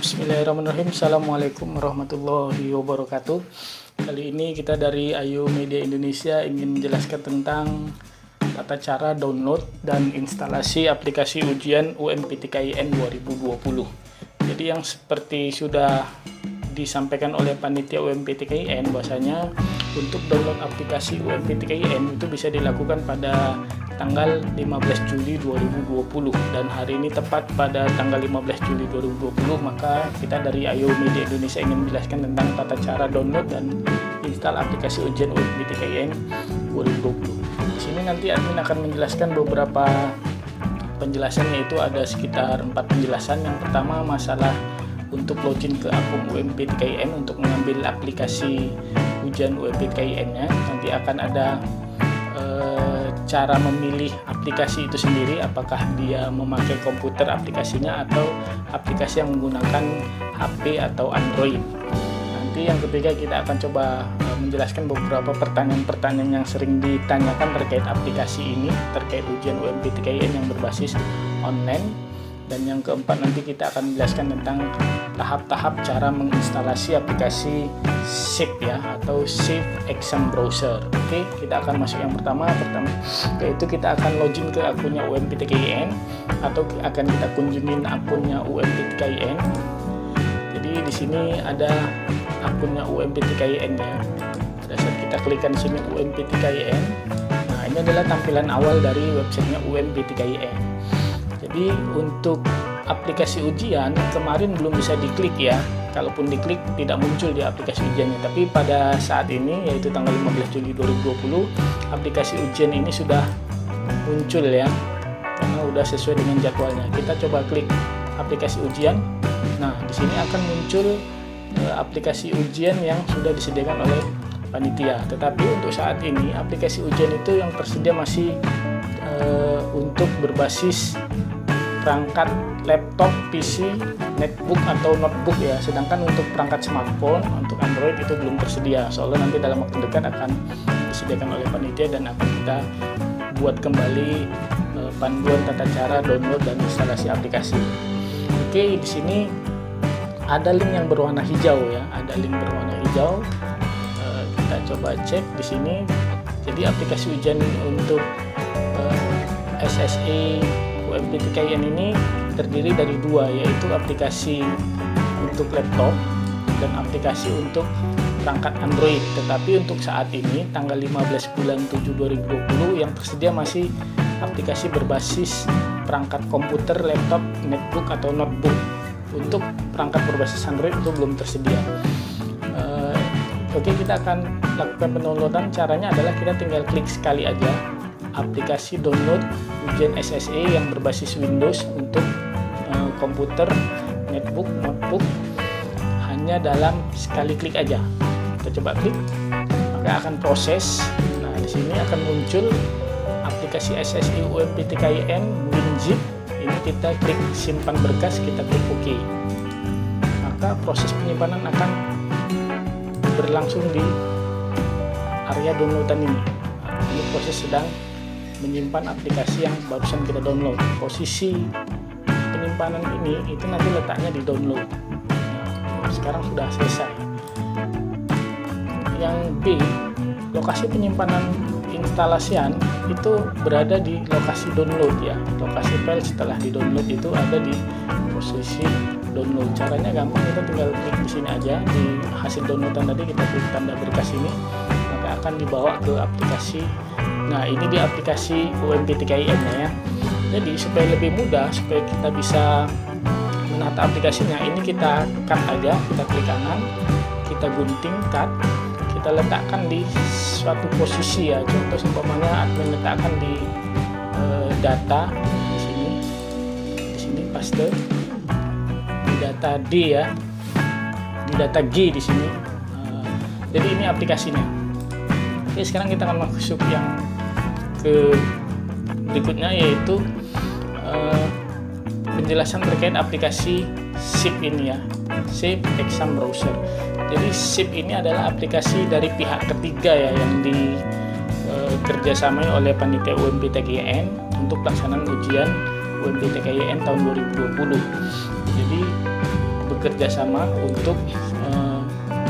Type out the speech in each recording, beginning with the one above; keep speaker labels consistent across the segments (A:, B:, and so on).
A: Bismillahirrahmanirrahim. Assalamualaikum warahmatullahi wabarakatuh. Kali ini kita dari Ayu Media Indonesia ingin menjelaskan tentang tata cara download dan instalasi aplikasi ujian UMPTKIN 2020. Jadi yang seperti sudah disampaikan oleh panitia UMPTKIN, bahwasanya untuk download aplikasi UMPTKIN itu bisa dilakukan pada tanggal 15 Juli 2020, dan hari ini tepat pada tanggal 15 Juli 2020, maka kita dari Ayu Media Indonesia ingin menjelaskan tentang tata cara download dan install aplikasi ujian UMPTKIN 2020. Di sini nanti admin akan menjelaskan beberapa penjelasan, yaitu ada sekitar 4 penjelasan. Yang pertama masalah untuk login ke akun UMPTKIN untuk mengambil aplikasi ujian UMPTKIN-nya. Nanti akan ada cara memilih aplikasi itu sendiri, apakah dia memakai komputer aplikasinya atau aplikasi yang menggunakan HP atau Android. Nanti yang ketiga kita akan coba menjelaskan beberapa pertanyaan-pertanyaan yang sering ditanyakan terkait aplikasi ini, terkait ujian UMPTKIN yang berbasis online. Dan yang keempat nanti kita akan menjelaskan tentang tahap-tahap cara menginstalasi aplikasi SIP ya, atau SIP Exam Browser. Oke, kita akan masuk yang pertama, yaitu kita akan login ke akunnya UMPTKIN atau akan kita kunjungin akunnya UMPTKIN. Jadi di sini ada akunnya UMPTKIN ya. Pada saat kita klikkan di sini UMPTKIN, nah ini adalah tampilan awal dari websitenya UMPTKIN. Jadi untuk aplikasi ujian kemarin belum bisa diklik ya, kalaupun diklik tidak muncul di aplikasi ujiannya. Tapi pada saat ini, yaitu tanggal 15 Juli 2020, aplikasi ujian ini sudah muncul ya, karena sudah sesuai dengan jadwalnya. Kita coba klik aplikasi ujian. Nah di sini akan muncul aplikasi ujian yang sudah disediakan oleh panitia. Tetapi untuk saat ini aplikasi ujian itu yang tersedia masih untuk berbasis perangkat laptop, PC, netbook atau notebook ya. Sedangkan untuk perangkat smartphone, untuk Android itu belum tersedia. Soalnya nanti dalam waktu dekat akan disediakan oleh panitia dan akan kita buat kembali panduan tata cara download dan instalasi aplikasi. Oke, di sini ada link yang berwarna hijau ya. Ada link berwarna hijau. Kita coba cek di sini. Jadi aplikasi ujian untuk SSE UMPTKIN ini terdiri dari dua, yaitu aplikasi untuk laptop dan aplikasi untuk perangkat Android. Tetapi untuk saat ini tanggal 15 bulan 7 2020 yang tersedia masih aplikasi berbasis perangkat komputer, laptop, netbook atau notebook. Untuk perangkat berbasis Android itu belum tersedia. Oke, kita akan lakukan pendownloadan. Caranya adalah kita tinggal klik sekali aja aplikasi download ujian SSE yang berbasis Windows untuk komputer, netbook, notebook, hanya dalam sekali klik aja. Kita coba klik, maka akan proses. Nah di sini akan muncul aplikasi SSE UMPTKIN WinZip. Ini kita klik simpan berkas, kita klik OK. Maka proses penyimpanan akan berlangsung di area downloadan ini. Nah, ini proses sedang menyimpan aplikasi yang barusan kita download. Posisi penyimpanan ini itu nanti letaknya di download. Nah, sekarang sudah selesai. Yang B, lokasi penyimpanan instalasian itu berada di lokasi download ya. Lokasi file setelah di download itu ada di posisi download. Caranya gampang, kita tinggal klik di sini aja, di hasil downloadan tadi kita klik tanda berkas ini, maka akan dibawa ke aplikasi. Nah ini di aplikasi UMPTKIN ya. Jadi supaya lebih mudah, supaya kita bisa menata aplikasinya, ini kita cut aja, kita klik kanan, kita gunting cut, kita letakkan di suatu posisi ya. Contoh seumpamanya admin letakkan di data di sini paste, di data D ya, di data G di sini. Jadi ini aplikasinya. Oke, sekarang kita akan masuk yang ke berikutnya, yaitu penjelasan terkait aplikasi SIP ini ya, SIP Exam Browser. Jadi SIP ini adalah aplikasi dari pihak ketiga ya, yang dikerjasamai oleh panitia UMPTKIN untuk pelaksanaan ujian UMPTKIN tahun 2020. Jadi bekerja sama untuk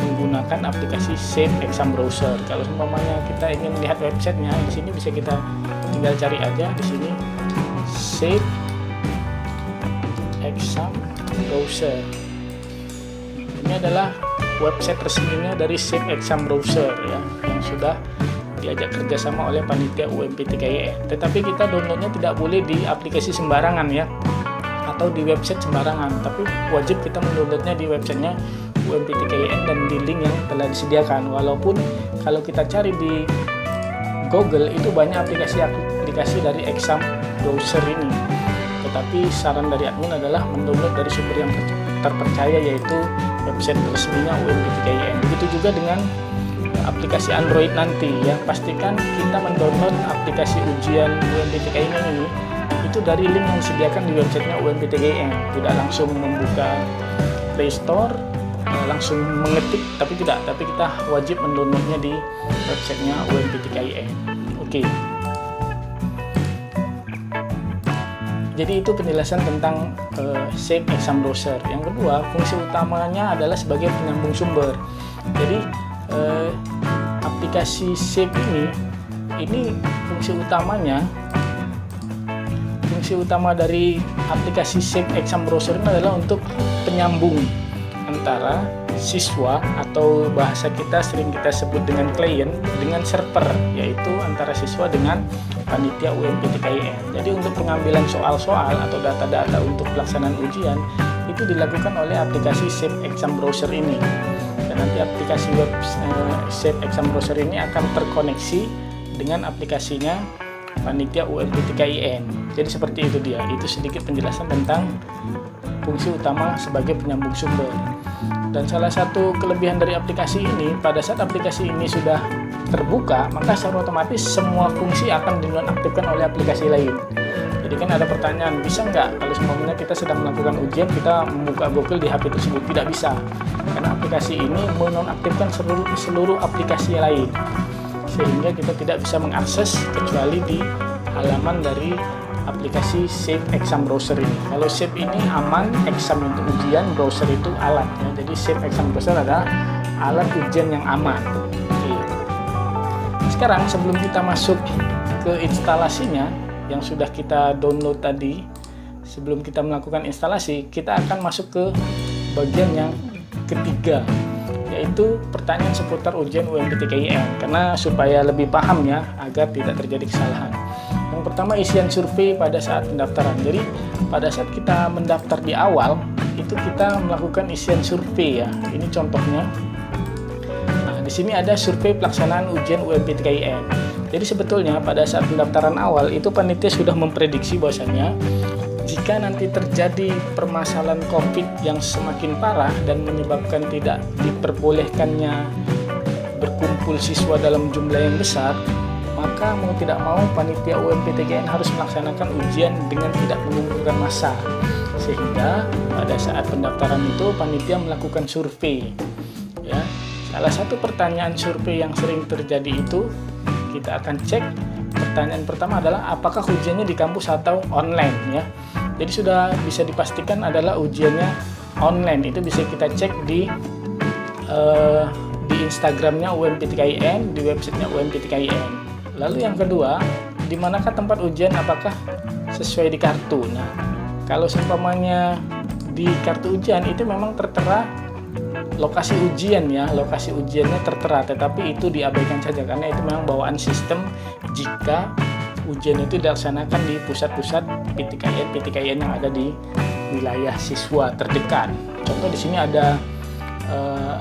A: menggunakan aplikasi Shape Exam Browser. Kalau umpamanya kita ingin lihat websitenya, di sini bisa kita tinggal cari aja di sini Shape Exam Browser. Ini adalah website resminya dari Shape Exam Browser ya, yang sudah diajak kerjasama oleh panitia UMPTKIN. Tetapi kita downloadnya tidak boleh di aplikasi sembarangan ya, atau di website sembarangan, tapi wajib kita mendownloadnya di websitenya UMPTKIN dan di link yang telah disediakan. Walaupun kalau kita cari di Google itu banyak aplikasi dari Exam Browser ini, tetapi saran dari admin adalah mendownload dari sumber yang terpercaya, yaitu website resminya UMPTKIN. Begitu juga dengan aplikasi Android nanti ya, pastikan kita mendownload aplikasi ujian UMPTKIN ini itu dari link yang disediakan di websitenya UMPTKIN. Tidak langsung membuka Play Store, langsung mengetik, tapi kita wajib mendownloadnya di websitenya UMPTKIN. Oke. Jadi itu penjelasan tentang Shape Exam Browser. Yang kedua, fungsi utamanya adalah sebagai penyambung sumber. Jadi aplikasi Shape ini fungsi utama dari aplikasi Shape Exam Browser ini adalah untuk penyambung antara siswa, atau bahasa kita sering kita sebut dengan klien, dengan server, yaitu antara siswa dengan panitia UMPTKIN. Jadi untuk pengambilan soal-soal atau data-data untuk pelaksanaan ujian itu dilakukan oleh aplikasi Shape Exam Browser ini. Dan nanti aplikasi Shape Exam Browser ini akan terkoneksi dengan aplikasinya panitia UMPTKIN. Jadi seperti itu dia. Itu sedikit penjelasan tentang fungsi utama sebagai penyambung sumber. Dan salah satu kelebihan dari aplikasi ini, pada saat aplikasi ini sudah terbuka, maka secara otomatis semua fungsi akan dinonaktifkan oleh aplikasi lain. Jadi kan ada pertanyaan, bisa nggak kalau semuanya kita sedang melakukan ujian, kita membuka Google di HP tersebut? Tidak bisa, karena aplikasi ini menonaktifkan seluruh aplikasi lain, sehingga kita tidak bisa mengakses kecuali di halaman dari aplikasi Shape Exam Browser ini. Kalau Shape ini aman, exam itu ujian, browser itu alat ya. Jadi Shape Exam Browser adalah alat ujian yang aman. Oke. Sekarang sebelum kita masuk ke instalasinya yang sudah kita download tadi, sebelum kita melakukan instalasi, kita akan masuk ke bagian yang ketiga, yaitu pertanyaan seputar ujian UMPTKIN, karena supaya lebih paham ya, agar tidak terjadi kesalahan. Yang pertama, isian survei pada saat pendaftaran. Jadi pada saat kita mendaftar di awal itu kita melakukan isian survei ya. Ini contohnya. Nah, di sini ada survei pelaksanaan ujian UMPTKIN. Jadi sebetulnya pada saat pendaftaran awal itu panitia sudah memprediksi bahwasanya jika nanti terjadi permasalahan COVID yang semakin parah dan menyebabkan tidak diperbolehkannya berkumpul siswa dalam jumlah yang besar, maka mau tidak mau panitia UMPTKIN harus melaksanakan ujian dengan tidak mengumpulkan massa. Sehingga pada saat pendaftaran itu panitia melakukan survei. Ya, salah satu pertanyaan survei yang sering terjadi itu kita akan cek. Pertanyaan pertama adalah apakah ujiannya di kampus atau online ya. Jadi sudah bisa dipastikan adalah ujiannya online. Itu bisa kita cek di Instagramnya UMPTKIN, di websitenya UMPTKIN. Lalu yang kedua, di manakah tempat ujian, apakah sesuai di kartu? Nah, kalau seumpamanya di kartu ujian itu memang tertera lokasi ujian ya, lokasi ujiannya tertera, tetapi itu diabaikan saja karena itu memang bawaan sistem jika ujian itu dilaksanakan di pusat-pusat PTKIN yang ada di wilayah siswa terdekat. Contoh di sini ada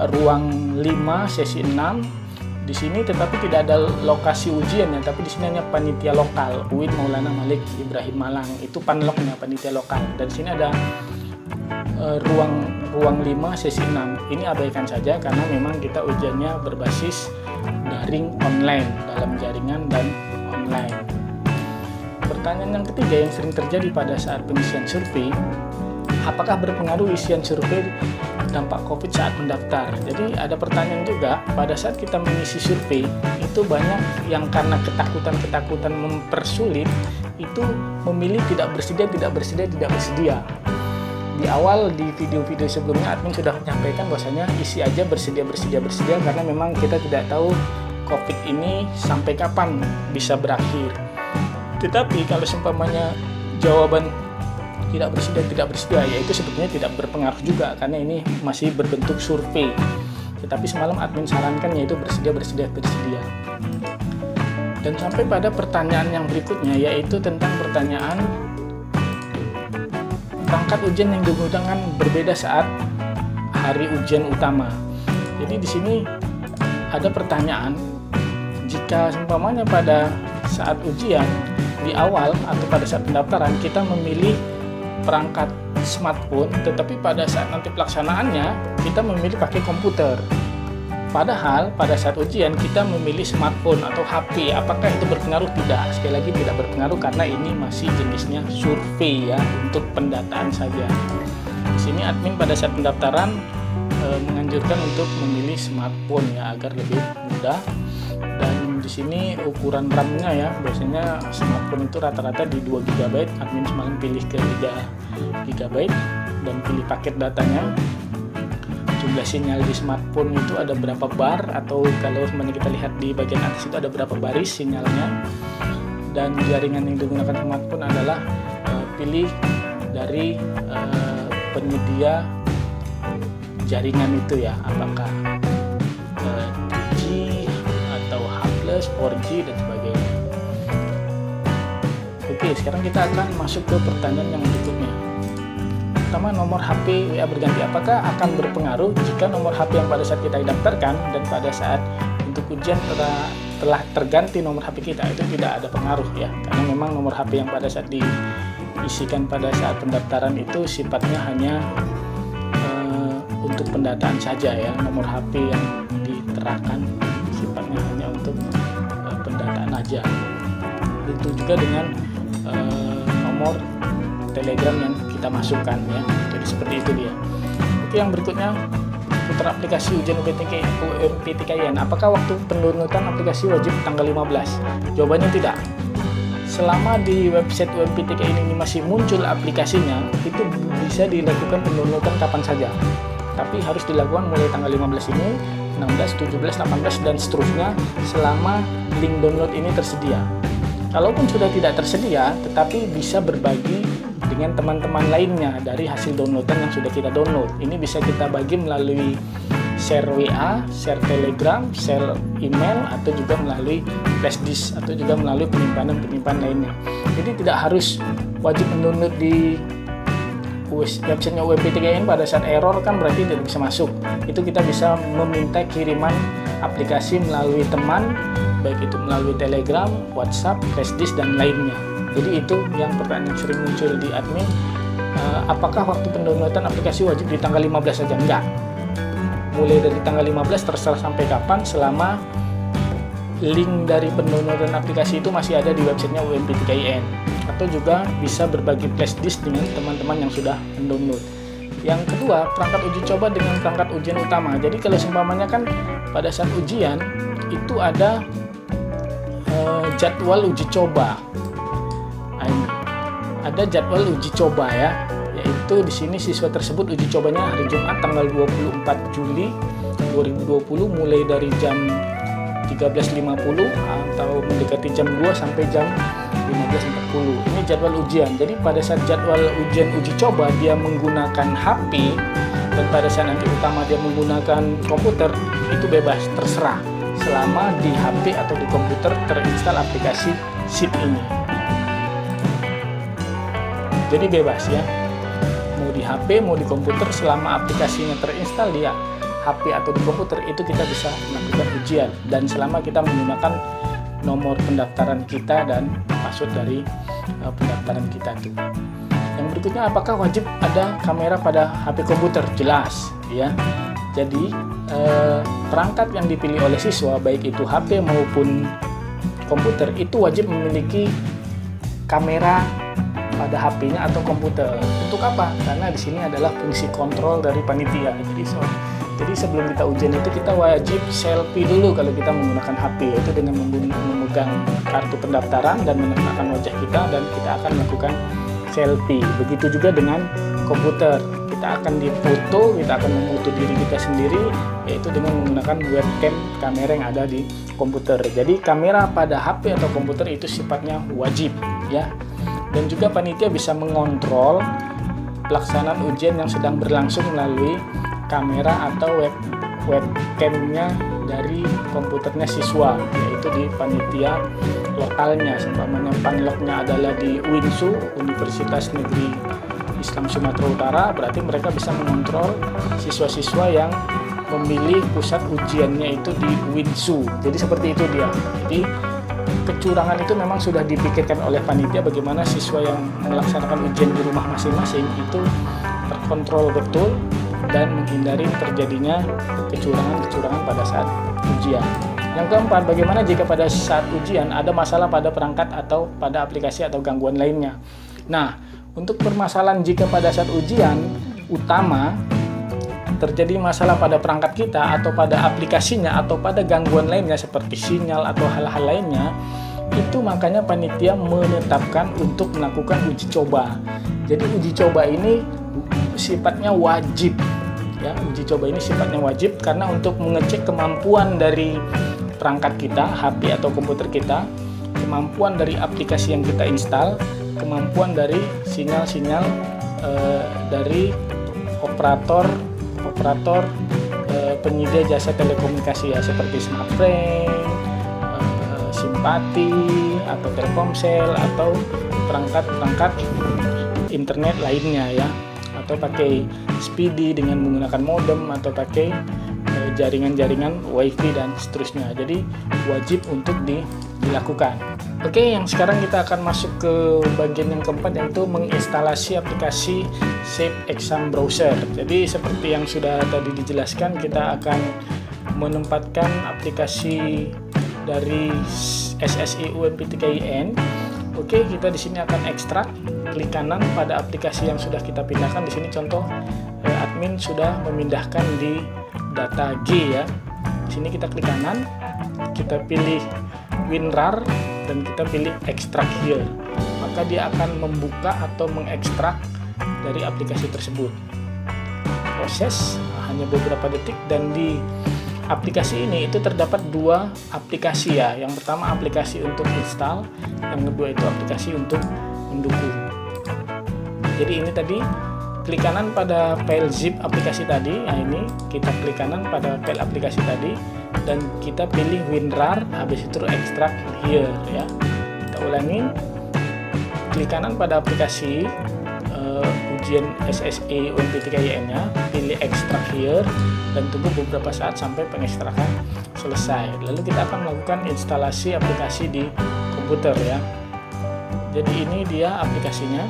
A: ruang 5 sesi 6. Di sini tetapi tidak ada lokasi ujian ya, tapi di sini hanya panitia lokal UIN Maulana Malik Ibrahim Malang, itu panloknya panitia lokal. Dan di sini ada ruang 5 sesi 6. Ini abaikan saja karena memang kita ujiannya berbasis daring online, dalam jaringan dan online. Pertanyaan yang ketiga yang sering terjadi pada saat pengisian survei, apakah berpengaruh isian survei dampak COVID saat mendaftar? Jadi ada pertanyaan juga, pada saat kita mengisi survei itu banyak yang karena ketakutan mempersulit itu memilih tidak bersedia. di awal di video-video sebelumnya admin sudah menyampaikan bahwasanya isi aja bersedia karena memang kita tidak tahu COVID ini sampai kapan bisa berakhir. Tetapi kalau seumpamanya jawaban tidak bersedia, ya itu sebetulnya tidak berpengaruh juga karena ini masih berbentuk survei. Tetapi semalam admin sarankan yaitu bersedia. Dan sampai pada pertanyaan yang berikutnya, yaitu tentang pertanyaan perangkat ujian yang digunakan berbeda saat hari ujian utama. Jadi di sini ada pertanyaan, jika seumpamanya pada saat ujian di awal atau pada saat pendaftaran kita memilih perangkat smartphone, tetapi pada saat nanti pelaksanaannya kita memilih pakai komputer. Padahal pada saat ujian kita memilih smartphone atau HP, apakah itu berpengaruh? Tidak, sekali lagi tidak berpengaruh karena ini masih jenisnya survei ya, untuk pendataan saja. Di sini admin pada saat pendaftaran menganjurkan untuk memilih smartphone ya agar lebih mudah. Dan di sini ukuran RAM-nya ya, biasanya smartphone itu rata-rata di 2 GB, admin semalam pilih ke 3 GB dan pilih paket datanya. Jumlah sinyal di smartphone itu ada berapa bar, atau kalau sebenarnya kita lihat di bagian atas itu ada berapa baris sinyalnya. Dan jaringan yang digunakan smartphone adalah pilih dari penyedia jaringan itu ya, apakah 2G atau H+, 4G dan sebagainya. Oke, sekarang kita akan masuk ke pertanyaan yang berikutnya. Pertama, nomor HP WA berganti. Apakah akan berpengaruh jika nomor HP yang pada saat kita daftarkan dan pada saat untuk ujian telah terganti nomor HP kita? Itu tidak ada pengaruh ya, karena memang nomor HP yang pada saat diisikan pada saat pendaftaran itu sifatnya hanya untuk pendataan saja ya. Nomor HP yang diterapkan sifatnya hanya untuk pendataan aja. Begitu juga dengan nomor Telegram yang kita masukkan ya. Jadi seperti itu dia. Oke, yang berikutnya putar aplikasi ujian UMPTKIN. Apakah waktu pendownloadan aplikasi wajib tanggal 15? Jawabannya tidak. Selama di website UMPTKIN ini masih muncul aplikasinya, itu bisa dilakukan pendownloadan kapan saja. Tapi harus dilakukan mulai tanggal 15 ini, 16, 17, 18 dan seterusnya selama link download ini tersedia. Kalaupun sudah tidak tersedia, tetapi bisa berbagi dengan teman-teman lainnya dari hasil downloadan yang sudah kita download. Ini bisa kita bagi melalui share WA, share Telegram, share email, atau juga melalui flash disk, atau juga melalui penyimpanan lainnya. Jadi tidak harus wajib mendownload di websitenya UMPTKIN. Pada saat error kan berarti tidak bisa masuk. Itu kita bisa meminta kiriman aplikasi melalui teman, baik itu melalui Telegram, WhatsApp, flash disk dan lainnya. Jadi itu yang pertanyaan sering muncul di admin, apakah waktu pendownloadan aplikasi wajib di tanggal 15 saja? Enggak. Mulai dari tanggal 15 terserah sampai kapan, selama link dari pendownloadan aplikasi itu masih ada di websitenya UMPTKIN. Atau juga bisa berbagi flash disk dengan teman-teman yang sudah mendownload. Yang kedua, perangkat uji coba dengan perangkat ujian utama. Jadi kalau seumpamanya kan pada saat ujian itu ada jadwal uji coba. Ada jadwal uji coba ya, yaitu di sini siswa tersebut uji cobanya hari Jumat tanggal 24 Juli 2020 mulai dari jam 13.50 atau mendekati jam 2 sampai jam 15.40. Ini jadwal ujian. Jadi pada saat jadwal ujian uji coba dia menggunakan HP, dan pada saat nanti utama dia menggunakan komputer, itu bebas, terserah, selama di HP atau di komputer terinstal aplikasi SIP ini. Jadi bebas ya, mau di HP mau di komputer, selama aplikasinya terinstal di HP atau di komputer, itu kita bisa melakukan ujian. Dan selama kita menggunakan nomor pendaftaran kita dan password dari pendaftaran kita itu. Yang berikutnya, apakah wajib ada kamera pada HP komputer? Jelas ya. Jadi perangkat yang dipilih oleh siswa, baik itu HP maupun komputer, itu wajib memiliki kamera pada HP-nya atau komputer. Untuk apa? Karena di sini adalah fungsi kontrol dari panitia. Jadi sebelum kita ujian itu kita wajib selfie dulu kalau kita menggunakan HP, yaitu dengan memegang kartu pendaftaran dan menampakkan wajah kita, dan kita akan melakukan selfie. Begitu juga dengan komputer, kita akan difoto, kita akan memoto diri kita sendiri, yaitu dengan menggunakan webcam kamera yang ada di komputer. Jadi kamera pada HP atau komputer itu sifatnya wajib ya. Dan juga panitia bisa mengontrol pelaksanaan ujian yang sedang berlangsung melalui kamera atau webcamnya dari komputernya siswa, yaitu di panitia lokalnya. Seumpamanya panloknya adalah di UINSU, Universitas Negeri Islam Sumatera Utara, berarti mereka bisa mengontrol siswa-siswa yang memilih pusat ujiannya itu di UINSU. Jadi seperti itu dia. Jadi kecurangan itu memang sudah dipikirkan oleh panitia, bagaimana siswa yang melaksanakan ujian di rumah masing-masing itu terkontrol betul dan menghindari terjadinya kecurangan-kecurangan pada saat ujian. Yang keempat, bagaimana jika pada saat ujian ada masalah pada perangkat atau pada aplikasi atau gangguan lainnya. Nah, untuk permasalahan jika pada saat ujian utama terjadi masalah pada perangkat kita atau pada aplikasinya atau pada gangguan lainnya seperti sinyal atau hal-hal lainnya, itu makanya panitia menetapkan untuk melakukan uji coba. Jadi uji coba ini sifatnya wajib ya, uji coba ini sifatnya wajib karena untuk mengecek kemampuan dari perangkat kita, HP atau komputer kita, kemampuan dari aplikasi yang kita install, kemampuan dari sinyal-sinyal dari operator penyedia jasa telekomunikasi ya, seperti Smartfren, Simpati atau Telkomsel atau perangkat-perangkat internet lainnya ya, atau pakai Speedy dengan menggunakan modem atau pakai jaringan-jaringan WiFi dan seterusnya. Jadi wajib untuk dilakukan. Oke, yang sekarang kita akan masuk ke bagian yang keempat, yaitu menginstalasi aplikasi Shape Exam Browser. Jadi seperti yang sudah tadi dijelaskan, kita akan menempatkan aplikasi dari SSI UMP3IN. Oke, kita di sini akan ekstrak, klik kanan pada aplikasi yang sudah kita pindahkan. Di sini contoh admin sudah memindahkan di data G ya. Di sini kita klik kanan, kita pilih WinRAR dan kita pilih extract here, maka dia akan membuka atau mengekstrak dari aplikasi tersebut. Proses hanya beberapa detik, dan di aplikasi ini itu terdapat dua aplikasi ya. Yang pertama aplikasi untuk install, yang kedua itu aplikasi untuk mendukung. Jadi ini tadi klik kanan pada file zip aplikasi tadi. Nah, ini kita klik kanan pada file aplikasi tadi dan kita pilih WinRAR, habis itu extract here ya. Kita ulangi, klik kanan pada aplikasi ujian SSI UMP3IN nya, pilih extract here dan tunggu beberapa saat sampai pengekstrakan selesai. Lalu kita akan melakukan instalasi aplikasi di komputer ya. Jadi ini dia aplikasinya.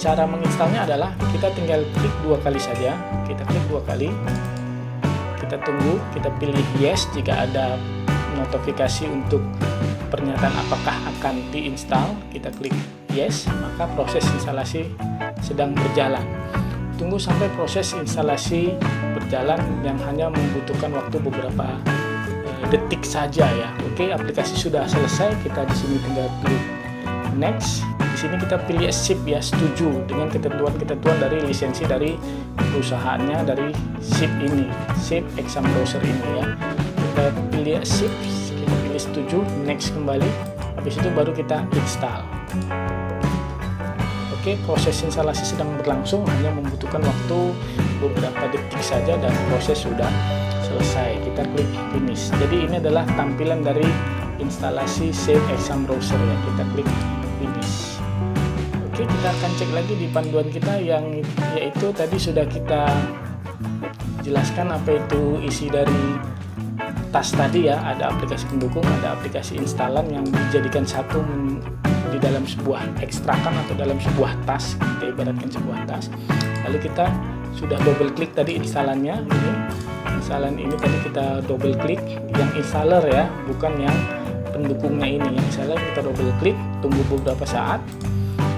A: Cara menginstalnya adalah kita tinggal klik dua kali saja. Kita klik dua kali, kita tunggu, kita pilih yes jika ada notifikasi untuk pernyataan apakah akan diinstal. Kita klik yes, maka proses instalasi sedang berjalan. Tunggu sampai proses instalasi berjalan yang hanya membutuhkan waktu beberapa detik saja ya. Oke, aplikasi sudah selesai. Kita di sini tinggal klik next. Di sini kita pilih sip ya, setuju dengan ketentuan-ketentuan dari lisensi dari perusahaannya dari SIP ini, Shape Exam Browser ini ya. Kita pilih sip, kita pilih setuju, next kembali. Habis itu baru kita install. Oke, proses instalasi sedang berlangsung, hanya membutuhkan waktu beberapa detik saja dan proses sudah selesai. Kita klik finish. Jadi ini adalah tampilan dari instalasi Shape Exam Browser ya. Kita klik finish. Oke, kita akan cek lagi di panduan kita yang yaitu tadi sudah kita jelaskan apa itu isi dari tas tadi ya. Ada aplikasi pendukung, ada aplikasi instalan yang dijadikan satu di dalam sebuah ekstrakan atau dalam sebuah tas. Kita ibaratkan sebuah tas. Lalu kita sudah double klik tadi instalannya. Ini instalan ini tadi kita double klik yang installer ya, bukan yang pendukungnya ini. Yang installer kita double klik, tunggu beberapa saat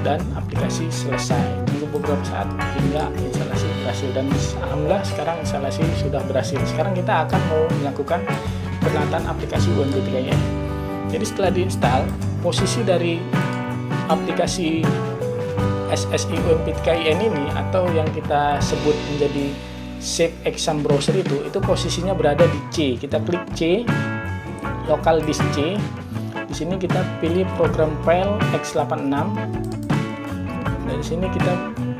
A: dan aplikasi selesai. Tunggu beberapa saat hingga instalasi berhasil, dan alhamdulillah sekarang instalasi sudah berhasil. Sekarang kita akan mau melakukan penataan aplikasi UMP3IN. Jadi setelah diinstal, posisi dari aplikasi SSI UMPTKIN ini, atau yang kita sebut menjadi Save Exam Browser itu posisinya berada di C. Kita klik C, local disk C. Di sini kita pilih program file x86. Dari sini kita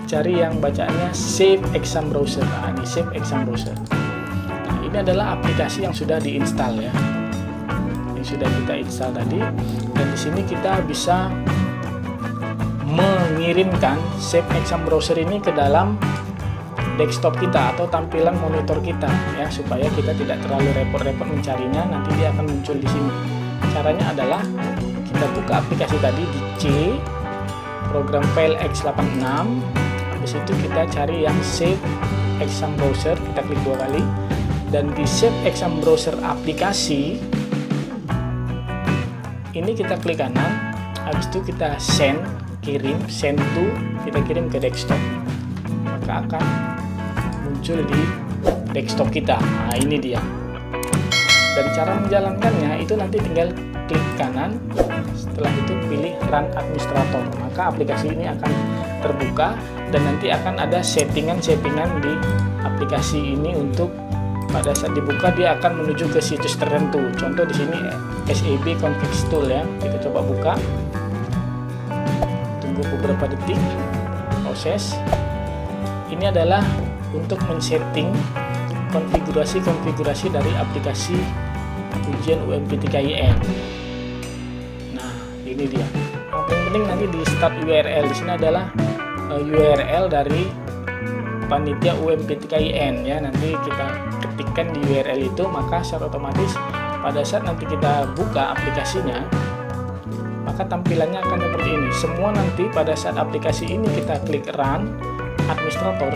A: cari yang bacaannya Save Exam Browser. Nah, ini Save Exam Browser. Nah, ini adalah aplikasi yang sudah diinstal ya. Yang sudah kita install tadi. Dan di sini kita bisa mengirimkan Save Exam Browser ini ke dalam desktop kita atau tampilan monitor kita ya, supaya kita tidak terlalu repot-repot mencarinya. Nanti dia akan muncul di sini. Caranya adalah kita buka aplikasi tadi di C, program file x86. Habis itu kita cari yang Save Exam Browser, kita klik 2 kali, dan di Save Exam Browser aplikasi ini kita klik kanan. Habis itu kita kirim to, kita kirim ke desktop, maka akan muncul di desktop kita. Nah, ini dia. Dan cara menjalankannya itu nanti tinggal klik kanan, setelah itu pilih Run Administrator, maka aplikasi ini akan terbuka dan nanti akan ada settingan-settingan di aplikasi ini untuk pada saat dibuka dia akan menuju ke situs tertentu. Contoh di sini SAB Config Tool ya. Kita coba buka. Tunggu beberapa detik proses. Ini adalah untuk men-setting konfigurasi dari aplikasi ujian UMPTKIN. Nah, ini dia. Yang paling penting nanti di start URL. Di sini adalah URL dari panitia UMPTKIN ya. Nanti kita ketikkan di URL itu, maka secara otomatis pada saat nanti kita buka aplikasinya, maka tampilannya akan seperti ini. Semua nanti pada saat aplikasi ini kita klik Run Administrator,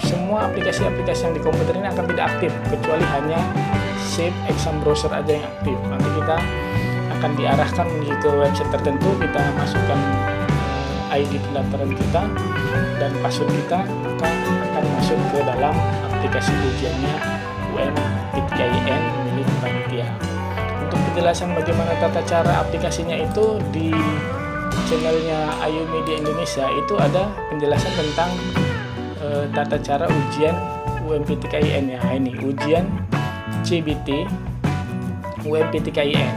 A: semua aplikasi-aplikasi yang di komputer ini akan tidak aktif, kecuali hanya Save Exam Browser aja yang aktif. Nanti kita akan diarahkan menuju ke website tertentu, kita masukkan ID pendaftaran kita dan password kita, maka akan masuk ke dalam aplikasi ujiannya UMPTKIN milik panitia. Untuk penjelasan bagaimana tata cara aplikasinya itu di channelnya Ayu Media Indonesia itu ada penjelasan tentang tata cara ujian UMPTKIN ya. Ini ujian CBT UMPTKIN.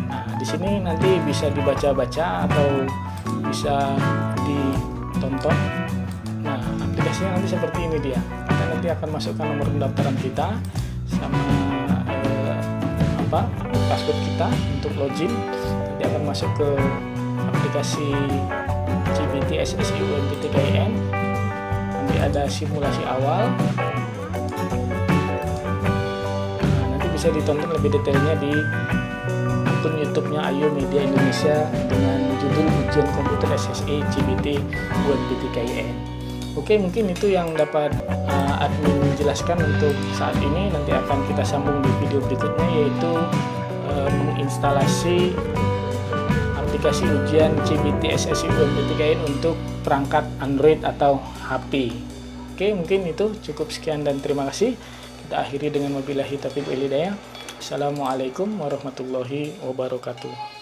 A: Nah, di sini nanti bisa dibaca-baca atau bisa ditonton. Nah, aplikasinya nanti seperti ini dia. Kita nanti akan masukkan nomor pendaftaran kita sama password kita untuk login. Nanti akan masuk ke aplikasi CBT SSI UMPTKIN. Nanti ada simulasi awal. Nah, nanti bisa ditonton lebih detailnya di akun YouTube-nya Ayu Media Indonesia dengan judul Ujian Komputer SSI CBT UMPTKIN. Oke, mungkin itu yang dapat admin jelaskan untuk saat ini. Nanti akan kita sambung di video berikutnya, yaitu menginstalasi aplikasi ujian CBT SSI UMPTKIN untuk perangkat Android atau HP. Oke, mungkin itu cukup sekian dan terima kasih. Kita akhiri dengan wabillahi taufiq wal hidayah. Assalamualaikum warahmatullahi wabarakatuh.